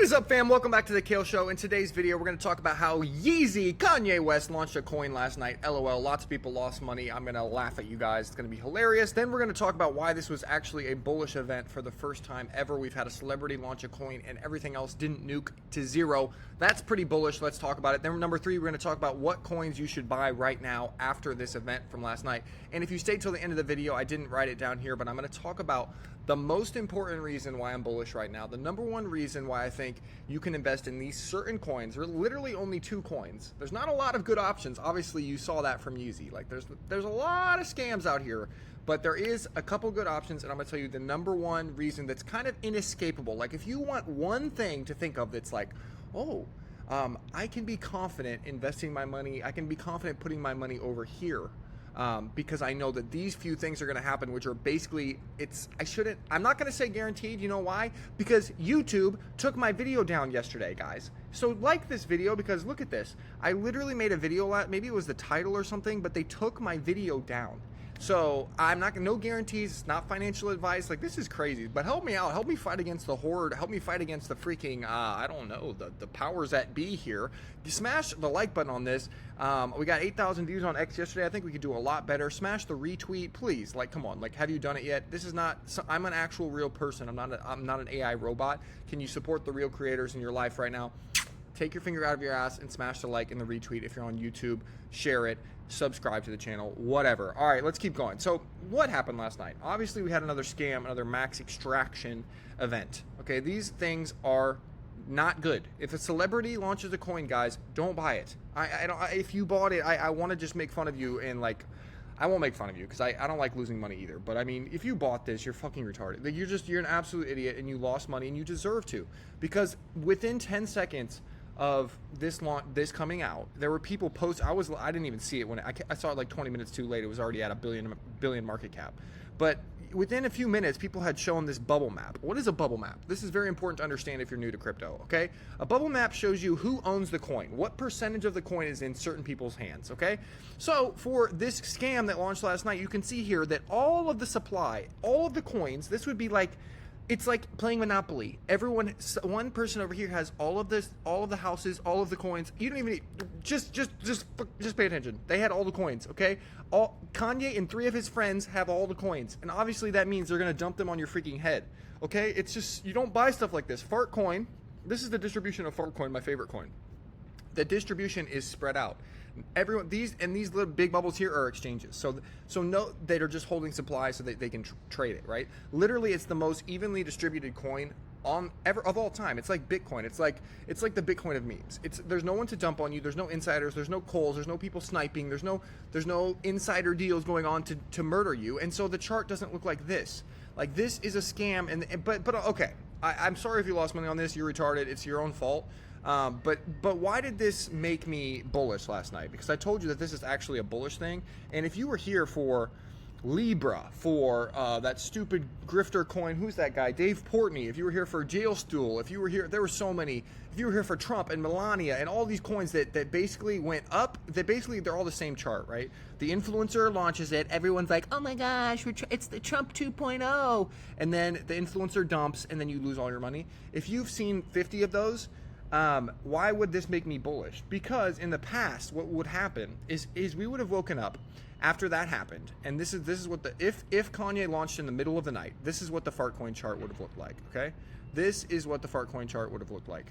is up, fam? Welcome back to the Kale Show. In today's video, we're going to talk about how Yeezy, Kanye West, launched a coin last night. LOL, lots of people lost money. I'm going to laugh at you guys. It's going to be hilarious. Then we're going to talk about why this was actually a bullish event for the first time ever. We've had a celebrity launch a coin and everything else didn't nuke to zero. That's pretty bullish. Let's talk about it. Then number three, we're going to talk about what coins you should buy right now after this event from last night. And if you stayed till the end of the video, I didn't write it down here, but I'm going to talk about the most important reason why I'm bullish right now. The number one reason why I think you can invest in these certain coins. There are literally only two coins. There's not a lot of good options. Obviously, you saw that from Yeezy. Like, there's a lot of scams out here, but there is a couple good options, and I'm going to tell you the number one reason that's kind of inescapable. Like, if you want one thing to think of that's like, oh, I can be confident investing my money. I can be confident putting my money over here. Because I know that these few things are going to happen, which are basically, I'm not going to say guaranteed. You know why? Because YouTube took my video down yesterday, guys. So like this video, because look at this. I literally made a video, maybe it was the title or something, but they took my video down. So I'm not, no guarantees. It's not financial advice. Like, this is crazy, but help me out. Help me fight against the horde. Help me fight against the freaking, I don't know, the powers that be here. You smash the like button on this. We got 8,000 views on X yesterday. I think we could do a lot better. Smash the retweet, please. Like, come on. Like, have you done it yet? This is not, I'm an actual real person. I'm not an AI robot. Can you support the real creators in your life right now? Take your finger out of your ass and smash the like and the retweet if you're on YouTube. Share it. Subscribe to the channel. Whatever. All right, let's keep going. So what happened last night? Obviously, we had another scam, another max extraction event. Okay, these things are not good. If a celebrity launches a coin, guys, don't buy it. I don't. If you bought it, I want to just make fun of you and like. I won't make fun of you because I don't like losing money either. But I mean, if you bought this, you're fucking retarded. Like, you're an absolute idiot and you lost money and you deserve to. Because within 10 seconds of this coming out, there were people I didn't even see it when I saw it like 20 minutes too late. It was already at a billion market cap. But within a few minutes, people had shown this bubble map. What is a bubble map? This is very important to understand if you're new to crypto, okay? A bubble map shows you who owns the coin, what percentage of the coin is in certain people's hands, okay? So for this scam that launched last night, you can see here that all of the supply, all of the coins, this would be like, it's like playing Monopoly. One person over here has all of this, all of the houses, all of the coins. You don't even need, just pay attention. They had all the coins, okay? Kanye and 3 of his friends have all the coins. And obviously that means they're gonna dump them on your freaking head, okay? It's just, you don't buy stuff like this. Fart coin, this is the distribution of fart coin, my favorite coin. The distribution is spread out. These little big bubbles here are exchanges. So no, that are just holding supply so that they can trade it, right? Literally, it's the most evenly distributed coin of all time. It's like Bitcoin. It's like the Bitcoin of memes. There's no one to dump on you. There's no insiders. There's no calls. There's no people sniping. There's no insider deals going on to murder you. And so the chart doesn't look like this. Like, this is a scam. But okay, I'm sorry if you lost money on this. You're retarded. It's your own fault. But why did this make me bullish last night? Because I told you that this is actually a bullish thing. And if you were here for Libra, for that stupid grifter coin, who's that guy? Dave Portnoy. If you were here for Jail Stool, if you were here, there were so many. If you were here for Trump and Melania and all these coins that basically went up, they're all the same chart, right? The influencer launches it. Everyone's like, oh my gosh, it's the Trump 2.0. And then the influencer dumps and then you lose all your money. If you've seen 50 of those, why would this make me bullish? Because in the past, what would happen is we would have woken up after that happened, and this is what if Kanye launched in the middle of the night, this is what the fart coin chart would have looked like. Okay, this is what the fart coin chart would have looked like,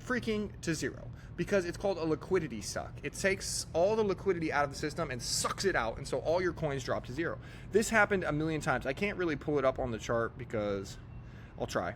freaking to zero, because it's called a liquidity suck. It takes all the liquidity out of the system and sucks it out, and so all your coins drop to zero. This happened a million times. I can't really pull it up on the chart because I'll try.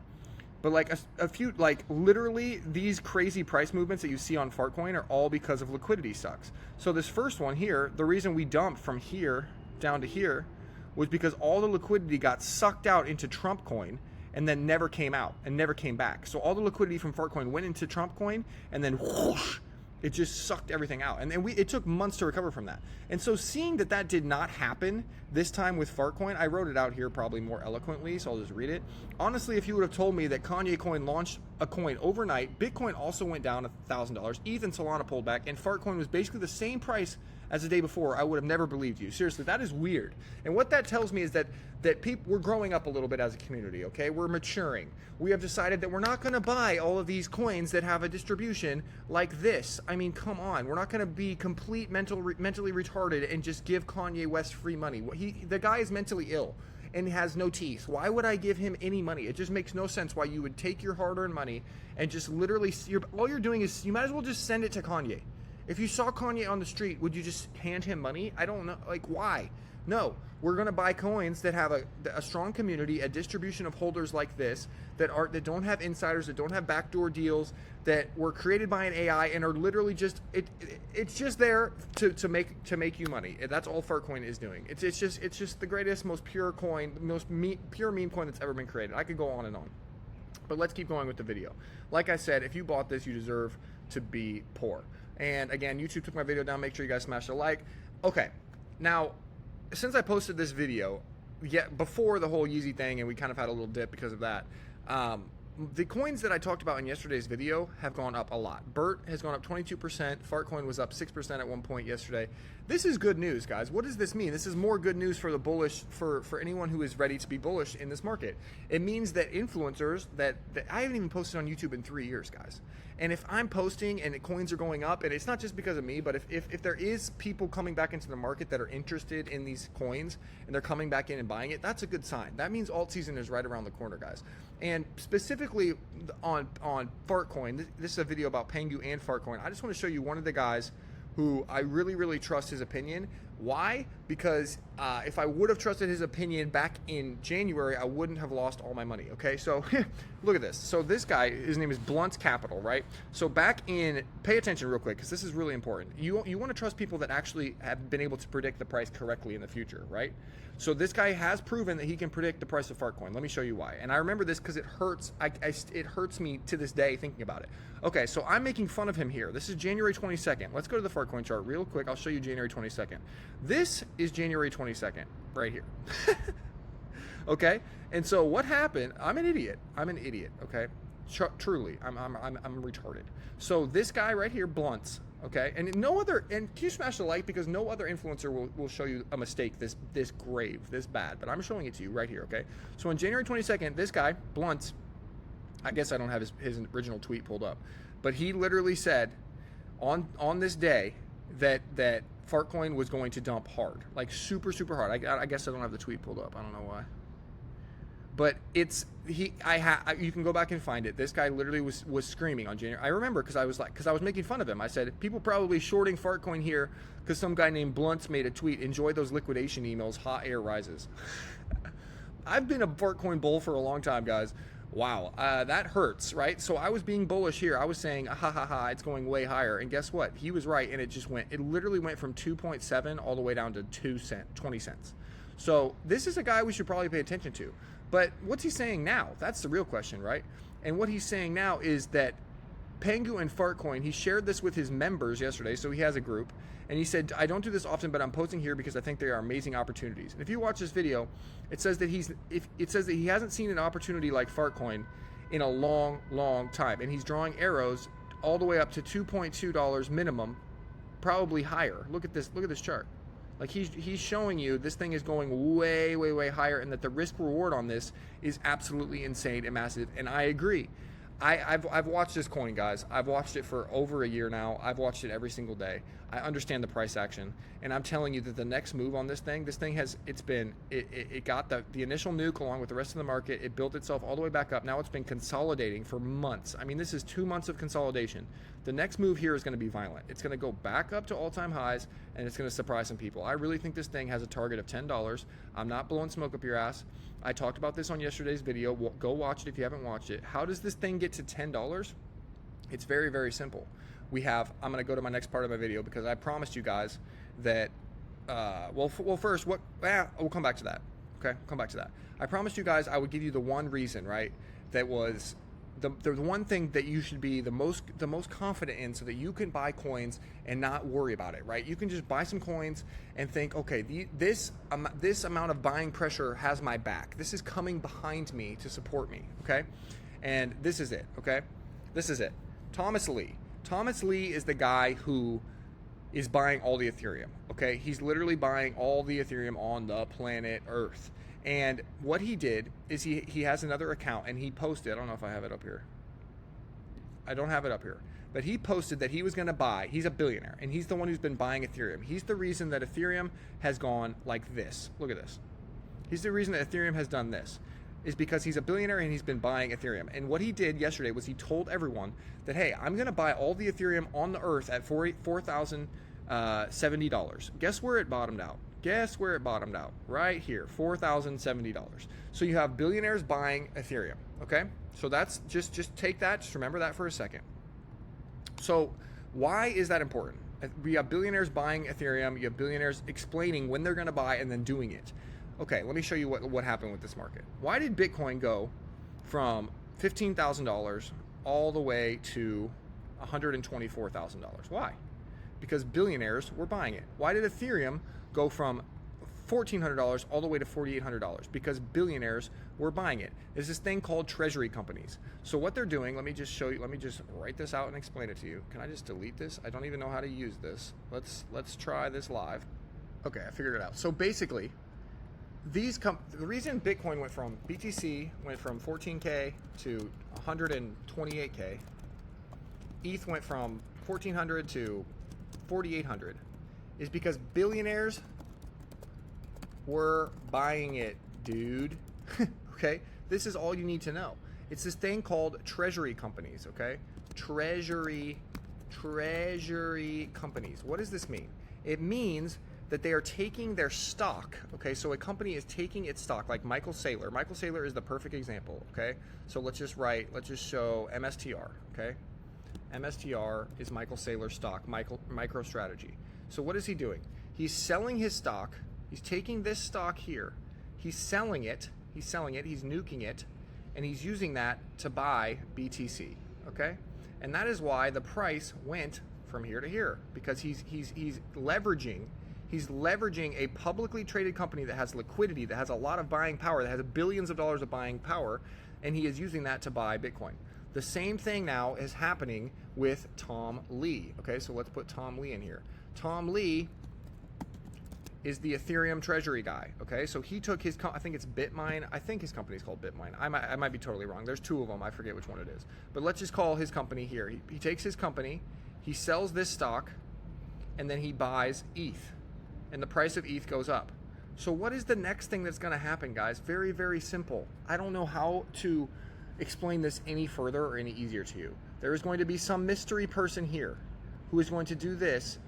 But like a few, like literally these crazy price movements that you see on Fartcoin are all because of liquidity sucks. So this first one here, the reason we dumped from here down to here was because all the liquidity got sucked out into Trump coin and then never came out and never came back. So all the liquidity from Fartcoin went into Trump coin and then whoosh, it just sucked everything out. And it took months to recover from that. And so seeing that did not happen this time with Fartcoin, I wrote it out here probably more eloquently, so I'll just read it. Honestly, if you would have told me that Kanye coin launched a coin overnight, Bitcoin also went down $1,000, ETH and Solana pulled back, and Fartcoin was basically the same price as the day before, I would have never believed you. Seriously, that is weird. And what that tells me is that people, we're growing up a little bit as a community, okay? We're maturing. We have decided that we're not going to buy all of these coins that have a distribution like this. I mean, come on. We're not going to be mentally retarded and just give Kanye West free money. The guy is mentally ill and has no teeth. Why would I give him any money? It just makes no sense why you would take your hard-earned money and just literally, all you're doing is, you might as well just send it to Kanye. If you saw Kanye on the street, would you just hand him money? I don't know, like, why? No, we're gonna buy coins that have a strong community, a distribution of holders like this, that don't have insiders, that don't have backdoor deals, that were created by an AI and are literally just, it's just there to make you money. That's all Fartcoin is doing. It's just the greatest, most pure coin, pure meme coin that's ever been created. I could go on and on. But let's keep going with the video. Like I said, if you bought this, you deserve to be poor. And again, YouTube took my video down. Make sure you guys smash a like. Okay, now, since I posted this video, before the whole Yeezy thing, and we kind of had a little dip because of that, the coins that I talked about in yesterday's video have gone up a lot. BERT has gone up 22%. Fartcoin was up 6% at one point yesterday. This is good news, guys. What does this mean? This is more good news for the bullish, for anyone who is ready to be bullish in this market. It means that influencers that I haven't even posted on YouTube in 3 years, guys. And if I'm posting and the coins are going up, and it's not just because of me, but if there is people coming back into the market that are interested in these coins and they're coming back in and buying it, that's a good sign. That means alt season is right around the corner, guys. And specifically on Fartcoin, this is a video about Pengu and Fartcoin. I just want to show you one of the guys who I really, really trust his opinion. Why? Because if I would have trusted his opinion back in January, I wouldn't have lost all my money, okay? So look at this. So this guy, his name is Blunt Capital, right? So back in, pay attention real quick, because this is really important. You want to trust people that actually have been able to predict the price correctly in the future, right? So this guy has proven that he can predict the price of Fartcoin. Let me show you why. And I remember this because it hurts. It hurts me to this day thinking about it. Okay, so I'm making fun of him here. This is January 22nd. Let's go to the Fartcoin chart real quick. I'll show you January 22nd. This is January 22nd right here. Okay, and so what happened? I'm an idiot. Okay, truly, I'm retarded. So this guy right here, Blunts. Okay, and no other, and can you smash the like, because no other influencer will show you a mistake this grave, this bad, but I'm showing it to you right here, okay? So on January 22nd, this guy, Blunts, I guess I don't have his original tweet pulled up, but he literally said on this day that Fartcoin was going to dump hard, like super, super hard. I guess I don't have the tweet pulled up, I don't know why. But you can go back and find it. This guy literally was screaming on January. I remember because I was making fun of him. I said, people probably shorting Fartcoin here because some guy named Blunts made a tweet. Enjoy those liquidation emails. Hot air rises. I've been a Fartcoin bull for a long time, guys. Wow, that hurts, right? So I was being bullish here. I was saying, ha ha ha, it's going way higher. And guess what? He was right, and it literally went from 2.7 all the way down to 20 cents. So this is a guy we should probably pay attention to. But what's he saying now? That's the real question, right? And what he's saying now is that Pengu and Fartcoin, he shared this with his members yesterday, so he has a group, and he said, I don't do this often, but I'm posting here because I think they are amazing opportunities. And if you watch this video, it says that he hasn't seen an opportunity like Fartcoin in a long, long time, and he's drawing arrows all the way up to $2.2 minimum, probably higher. Look at this chart. Like he's showing you this thing is going way, way, way higher, and that the risk reward on this is absolutely insane and massive. And I agree. I've watched this coin, guys. I've watched it for over a year now. I've watched it every single day. I understand the price action, and I'm telling you that the next move on this thing has, it got the initial nuke along with the rest of the market. It built itself all the way back up. Now it's been consolidating for months. I mean, this is 2 months of consolidation. The next move here is going to be violent. It's going to go back up to all-time highs, and it's going to surprise some people. I really think this thing has a target of $10. I'm not blowing smoke up your ass. I talked about this on yesterday's video. Go watch it if you haven't watched it. How does this thing get to $10? It's very, very simple. I'm going to go to my next part of my video because I promised you guys that, well, first, we'll come back to that. Okay, come back to that. I promised you guys I would give you the one reason, right, that was the one thing that you should be the most confident in, so that you can buy coins and not worry about it, right? You can just buy some coins and think, okay, this amount of buying pressure has my back. This is coming behind me to support me, okay? And this is it, okay? This is it. Thomas Lee. Thomas Lee is the guy who is buying all the Ethereum, okay? He's literally buying all the Ethereum on the planet Earth. And what he did is he has another account, and he posted, I don't know if I have it up here. I don't have it up here. But he posted that he was going to buy, he's a billionaire, and he's the one who's been buying Ethereum. He's the reason that Ethereum has gone like this. Look at this. He's the reason that Ethereum has done this, is because he's a billionaire and he's been buying Ethereum. And what he did yesterday was he told everyone that, hey, I'm going to buy all the Ethereum on the earth at $4,070. Guess where it bottomed out? Guess where it bottomed out? Right here, $4,070. So you have billionaires buying Ethereum, okay? So that's, just take that, just remember that for a second. So why is that important? We have billionaires buying Ethereum, you have billionaires explaining when they're gonna buy and then doing it. Okay, let me show you what happened with this market. Why did Bitcoin go from $15,000 all the way to $124,000? Why? Because billionaires were buying it. Why did Ethereum go from $1,400 all the way to $4,800? Because billionaires were buying it. There's this thing called Treasury companies. So what they're doing, let me just show you, let me just write this out and explain it to you. Can I just delete this? I don't even know how to use this. Let's try this live. Okay, I figured it out. So basically, the reason Bitcoin went from, BTC went from 14K to 128K, ETH went from 1,400 to 4,800, is because billionaires were buying it, dude. Okay, this is all you need to know. It's this thing called Treasury companies, okay? Treasury companies. What does this mean? It means that they are taking their stock, okay? So a company is taking its stock, like Michael Saylor. Michael Saylor is the perfect example, okay? So let's just show MSTR, okay? MSTR is Michael Saylor's stock, MicroStrategy. So what is he doing? He's selling his stock. He's taking this stock here. He's selling it, he's nuking it, and he's using that to buy BTC, okay? And that is why the price went from here to here, because he's leveraging a publicly traded company that has liquidity, that has a lot of buying power, that has billions of dollars of buying power, and he is using that to buy Bitcoin. The same thing now is happening with Tom Lee, okay? So let's put Tom Lee in here. Tom Lee is the Ethereum treasury guy, okay? So he took his, I think it's Bitmine. I think his company is called Bitmine. I might be totally wrong. There's two of them. I forget which one it is. But let's just call his company here. He takes his company, he sells this stock, and then he buys ETH. And the price of ETH goes up. So what is the next thing that's gonna happen, guys? Very, very simple. I don't know how to explain this any further or any easier to you. There is going to be some mystery person here who is going to do this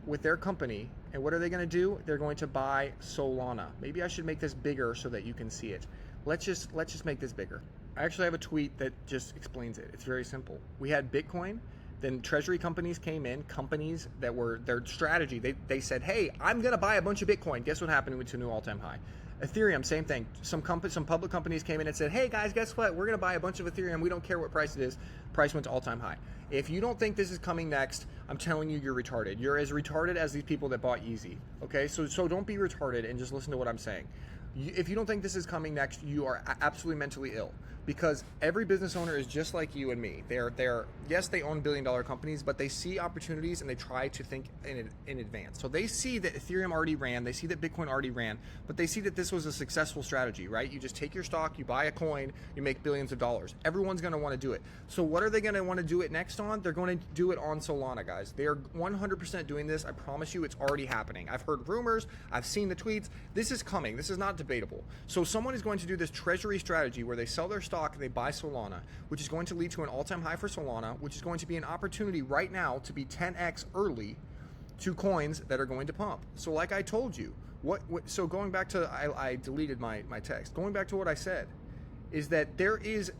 with their company. And what are they going to do? They're going to buy Solana. Maybe I should make this bigger so that you can see it. Let's just make this bigger. I actually have a tweet that just explains it. It's very simple. We had Bitcoin, then treasury companies came in, companies that were their strategy. They said, hey, I'm going to buy a bunch of Bitcoin. Guess what happened? It went to a new all-time high. Ethereum, same thing. Some public companies came in and said, hey guys, guess what? We're going to buy a bunch of Ethereum. We don't care what price it is. Price went to all-time high. If you don't think this is coming next, I'm telling you, you're retarded. You're as retarded as these people that bought Yeezy. Okay, so don't be retarded and just listen to what I'm saying. If you don't think this is coming next, you are absolutely mentally ill, because every business owner is just like you and me. Yes, they own billion-dollar companies, but they see opportunities and they try to think in advance. So they see that Ethereum already ran, they see that Bitcoin already ran, but they see that this was a successful strategy, right? You just take your stock, you buy a coin, you make billions of dollars. Everyone's going to want to do it. So what are they going to want to do it next on? They're going to do it on Solana, guys. They are 100% doing this. I promise you, it's already happening. I've heard rumors, I've seen the tweets. This is coming. This is not debatable. So someone is going to do this treasury strategy where they sell their stock and they buy Solana, which is going to lead to an all-time high for Solana, which is going to be an opportunity right now to be 10x early to coins that are going to pump. So like I told you, so going back to, I deleted my text. Going back to what I said, is that there is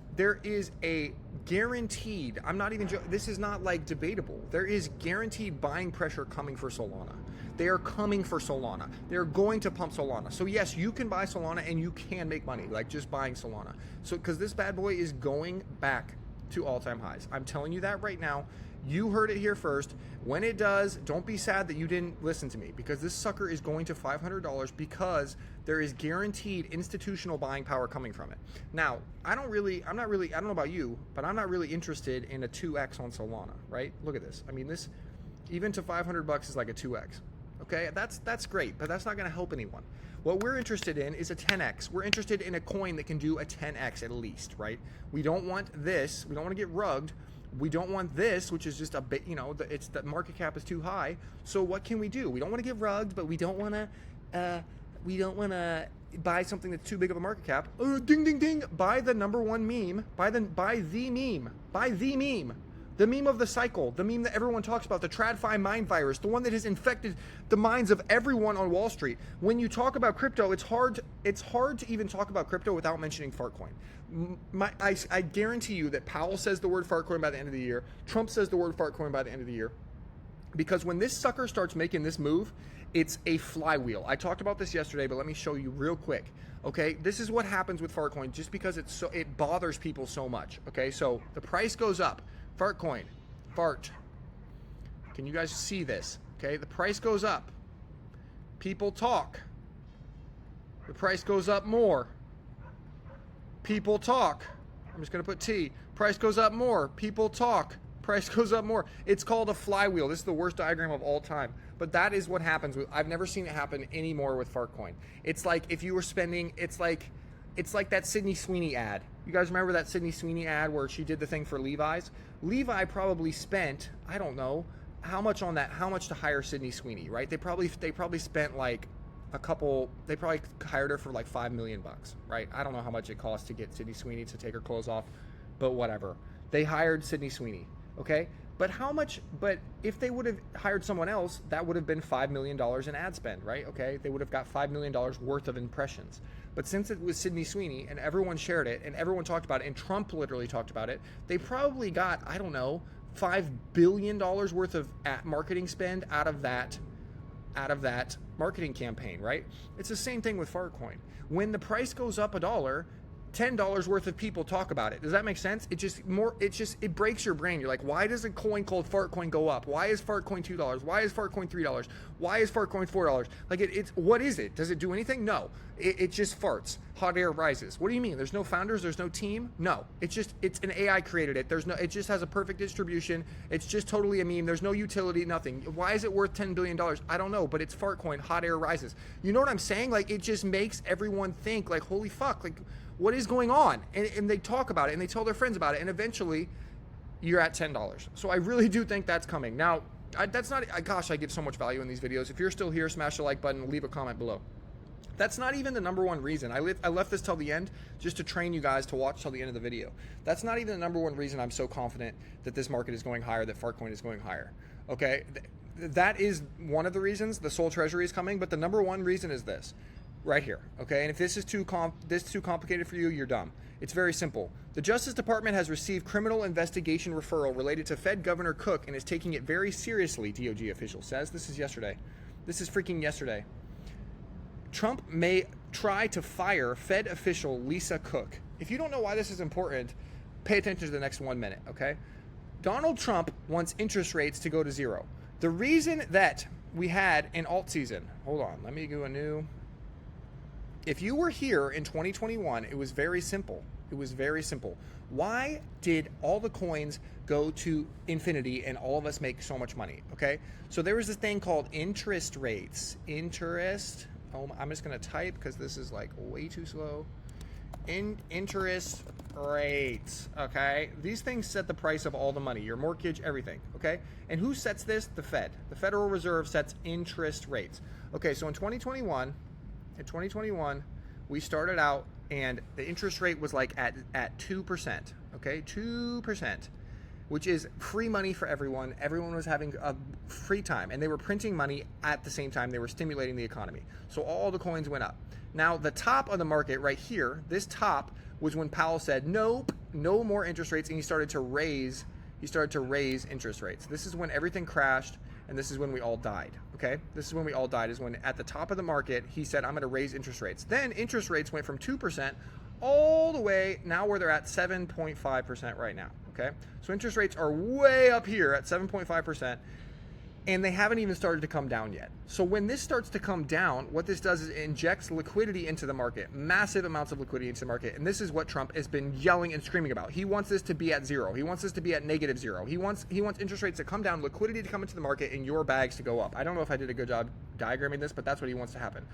a guaranteed, I'm not even joking, this is not like debatable, there is guaranteed buying pressure coming for Solana. They are coming for Solana. They're going to pump Solana. So yes, you can buy Solana and you can make money, like just buying Solana. So because this bad boy is going back to all-time highs. I'm telling you that right now. You heard it here first. When it does, don't be sad that you didn't listen to me, because this sucker is going to $500 because there is guaranteed institutional buying power coming from it. Now, I don't know about you, but I'm not really interested in a 2x on Solana, right? Look at this. I mean, this Even to 500 bucks is like a 2x. Okay, that's great, but that's not going to help anyone. What we're interested in is a 10x. We're interested in a coin that can do a 10x at least, right? We don't want this. We don't want to get rugged. We don't want this, which is just a bit, you know, the market cap is too high. So what can we do? We don't want to get rugged, but we don't want to buy something that's too big of a market cap. Ding ding ding! Buy the number one meme. Buy the meme. Buy the meme. The meme of the cycle, the meme that everyone talks about, the TradFi mind virus, the one that has infected the minds of everyone on Wall Street. When you talk about crypto, it's hard to even talk about crypto without mentioning Fartcoin. I guarantee you that Powell says the word Fartcoin by the end of the year. Trump says the word Fartcoin by the end of the year. Because when this sucker starts making this move, it's a flywheel. I talked about this yesterday, but let me show you real quick. Okay, this is what happens with Fartcoin just because it bothers people so much. Okay, so the price goes up. Fartcoin, fart. Can you guys see this? Okay, the price goes up. People talk. The price goes up more. People talk. I'm just going to put T. Price goes up more. People talk. Price goes up more. It's called a flywheel. This is the worst diagram of all time. But that is what happens with, I've never seen it happen anymore with Fartcoin. It's like if you were spending, it's like that Sydney Sweeney ad. You guys remember that Sydney Sweeney ad where she did the thing for Levi's? Levi probably spent, I don't know, how much on that, how much to hire Sydney Sweeney, right? They probably spent like they probably hired her for like $5 million, right? I don't know how much it costs to get Sydney Sweeney to take her clothes off, but whatever. They hired Sydney Sweeney, okay? But if they would have hired someone else, that would have been $5 million in ad spend, right? Okay, they would have got $5 million worth of impressions. But since it was Sydney Sweeney and everyone shared it and everyone talked about it and Trump literally talked about it, they probably got, I don't know, $5 billion worth of marketing spend out of that marketing campaign, right? It's the same thing with Fartcoin. When the price goes up $1, $10 worth of people talk about it. Does that make sense? It breaks your brain. You're like, why does a coin called Fartcoin go up? Why is Fartcoin $2? Why is Fartcoin $3? Why is Fartcoin $4? Like what is it? Does it do anything? No. It just farts. Hot air rises. What do you mean? There's no founders, there's no team? No. It's an AI created it. It just has a perfect distribution. It's just totally a meme. There's no utility, nothing. Why is it worth $10 billion? I don't know, but it's Fartcoin, hot air rises. You know what I'm saying? Like it just makes everyone think like, holy fuck, like what is going on? And they talk about it and they tell their friends about it and eventually you're at $10. So I really do think that's coming. Now, gosh, I give so much value in these videos. If you're still here, smash the like button, leave a comment below. That's not even the number one reason. I left this till the end just to train you guys to watch till the end of the video. That's not even the number one reason I'm so confident that this market is going higher, that Fartcoin is going higher. Okay, that is one of the reasons. The Soul Treasury is coming, but the number one reason is this. Right here, okay? And if this is too complicated for you, you're dumb. It's very simple. The Justice Department has received criminal investigation referral related to Fed Governor Cook and is taking it very seriously, DOJ official says. This is yesterday. This is freaking yesterday. Trump may try to fire Fed official Lisa Cook. If you don't know why this is important, pay attention to the next 1 minute, okay? Donald Trump wants interest rates to go to zero. The reason that we had an alt season, hold on, let me do a new... If you were here in 2021, it was very simple. It was very simple. Why did all the coins go to infinity and all of us make so much money? Okay, so there was this thing called interest rates. I'm just going to type because this is like way too slow. Interest rates. Okay, these things set the price of all the money, your mortgage, everything. Okay, and who sets this? The Fed. The Federal Reserve sets interest rates. Okay, so in 2021, we started out and the interest rate was like at 2%, okay? 2%, which is free money for everyone. Everyone was having a free time and they were printing money at the same time. They were stimulating the economy. So all the coins went up. Now the top of the market right here, this top was when Powell said, nope, no more interest rates. And he started to raise interest rates. This is when everything crashed. And this is when we all died, okay? This is when we all died, is when at the top of the market, he said, I'm gonna raise interest rates. Then interest rates went from 2% all the way, now where they're at 7.5% right now, okay? So interest rates are way up here at 7.5%. and they haven't even started to come down yet. So when this starts to come down, what this does is it injects liquidity into the market, massive amounts of liquidity into the market, and this is what Trump has been yelling and screaming about. He wants this to be at zero. He wants this to be at -0. He wants interest rates to come down, liquidity to come into the market, and your bags to go up. I don't know if I did a good job diagramming this, but that's what he wants to happen.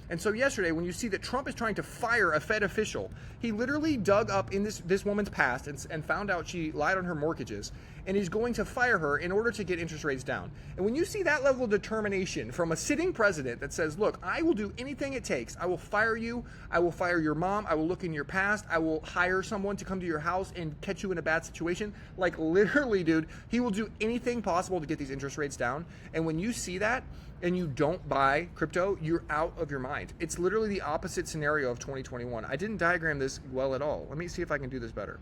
And so yesterday, when you see that Trump is trying to fire a Fed official, he literally dug up in this woman's past and found out she lied on her mortgages, and he's going to fire her in order to get interest rates down. And when you see that level of determination from a sitting president that says, look, I will do anything it takes. I will fire you. I will fire your mom. I will look in your past. I will hire someone to come to your house and catch you in a bad situation. Like literally, dude, he will do anything possible to get these interest rates down. And when you see that and you don't buy crypto, you're out of your mind. It's literally the opposite scenario of 2021. I didn't diagram this well at all. Let me see if I can do this better.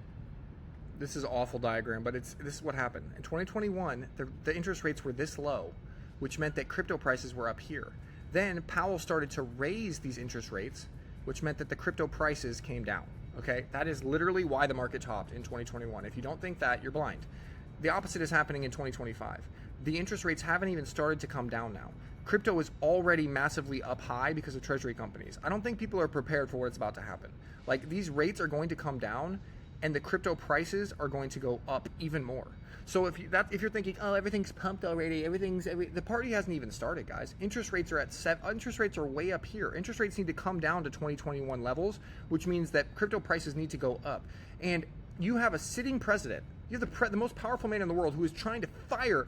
This is an awful diagram, but this is what happened. In 2021, the interest rates were this low, which meant that crypto prices were up here. Then Powell started to raise these interest rates, which meant that the crypto prices came down. Okay, that is literally why the market topped in 2021. If you don't think that, you're blind. The opposite is happening in 2025. The interest rates haven't even started to come down now. Crypto is already massively up high because of Treasury companies. I don't think people are prepared for what's about to happen. Like these rates are going to come down, and the crypto prices are going to go up even more. So if you're thinking, oh, everything's pumped already, the party hasn't even started, guys. Interest rates are way up here. Interest rates need to come down to 2021 levels, which means that crypto prices need to go up. And you have a sitting president. You have the most powerful man in the world who is trying to fire.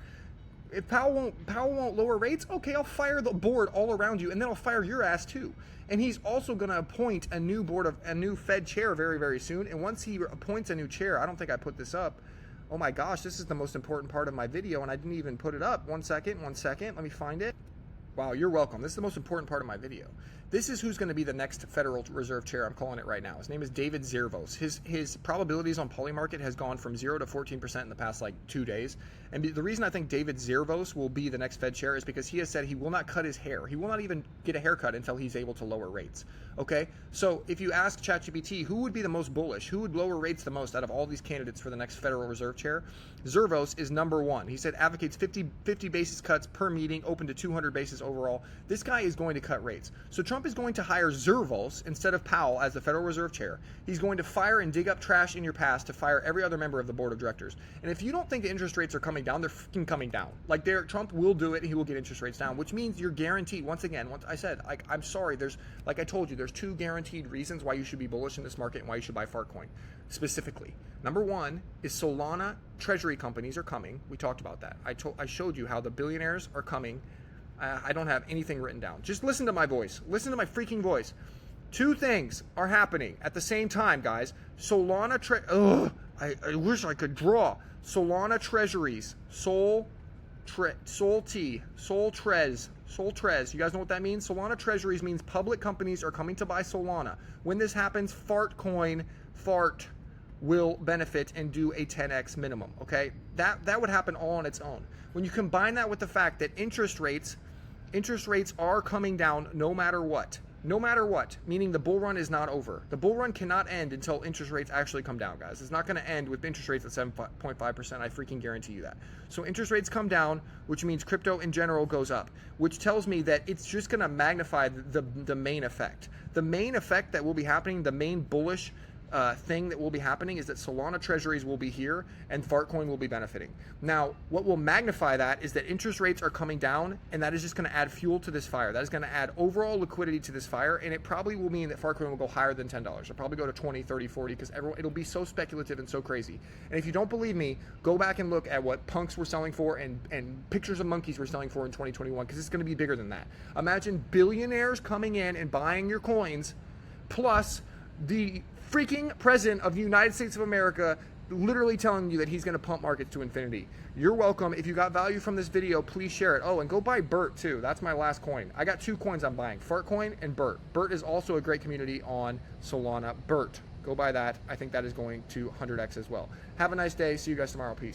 If Powell won't lower rates, okay, I'll fire the board all around you, and then I'll fire your ass too. And he's also going to appoint a new Fed chair very, very soon. And once he appoints a new chair, I don't think I put this up. Oh my gosh, this is the most important part of my video, and I didn't even put it up. One second, let me find it. Wow, you're welcome. This is the most important part of my video. This is who's going to be the next Federal Reserve Chair. I'm calling it right now. His name is David Zervos. His probabilities on Polymarket has gone from 0 to 14% in the past 2 days. And the reason I think David Zervos will be the next Fed Chair is because he has said he will not cut his hair. He will not even get a haircut until he's able to lower rates. Okay? So if you ask ChatGPT who would be the most bullish, who would lower rates the most out of all these candidates for the next Federal Reserve Chair, Zervos is number one. He said advocates 50 basis cuts per meeting, open to 200 basis overall. This guy is going to cut rates. So Trump is going to hire Zervos instead of Powell as the Federal Reserve Chair. He's going to fire and dig up trash in your past to fire every other member of the board of directors. And if you don't think the interest rates are coming down, they're freaking coming down. Trump will do it, and he will get interest rates down, which means you're guaranteed. Once I said, I'm sorry, like I told you, there's two guaranteed reasons why you should be bullish in this market and why you should buy Fartcoin specifically. Number one is Solana Treasury companies are coming. We talked about that. I showed you how the billionaires are coming. I don't have anything written down. Just listen to my voice. Listen to my freaking voice. Two things are happening at the same time, guys. Solana I wish I could draw. Solana Treasuries. Sol Trez. You guys know what that means? Solana Treasuries means public companies are coming to buy Solana. When this happens, Fartcoin will benefit and do a 10x minimum, okay? That would happen all on its own. When you combine that with the fact that interest rates are coming down no matter what, meaning the bull run is not over. The bull run cannot end until interest rates actually come down, guys. It's not going to end with interest rates at 7.5%. I freaking guarantee you that. So interest rates come down, which means crypto in general goes up, which tells me that it's just going to magnify the main effect. The main effect that will be happening, the main bullish thing that will be happening is that Solana Treasuries will be here and Fartcoin will be benefiting. Now, what will magnify that is that interest rates are coming down, and that is just going to add fuel to this fire. That is going to add overall liquidity to this fire, and it probably will mean that Fartcoin will go higher than $10. It'll probably go to 20, 30, 40 because it'll be so speculative and so crazy. And if you don't believe me, go back and look at what punks were selling for and pictures of monkeys were selling for in 2021 because it's going to be bigger than that. Imagine billionaires coming in and buying your coins plus the freaking president of the United States of America literally telling you that he's going to pump markets to infinity. You're welcome. If you got value from this video, please share it. Oh, and go buy BERT too. That's my last coin. I got 2 coins I'm buying, Fartcoin and BERT. BERT is also a great community on Solana. BERT. Go buy that. I think that is going to 100x as well. Have a nice day. See you guys tomorrow. Peace.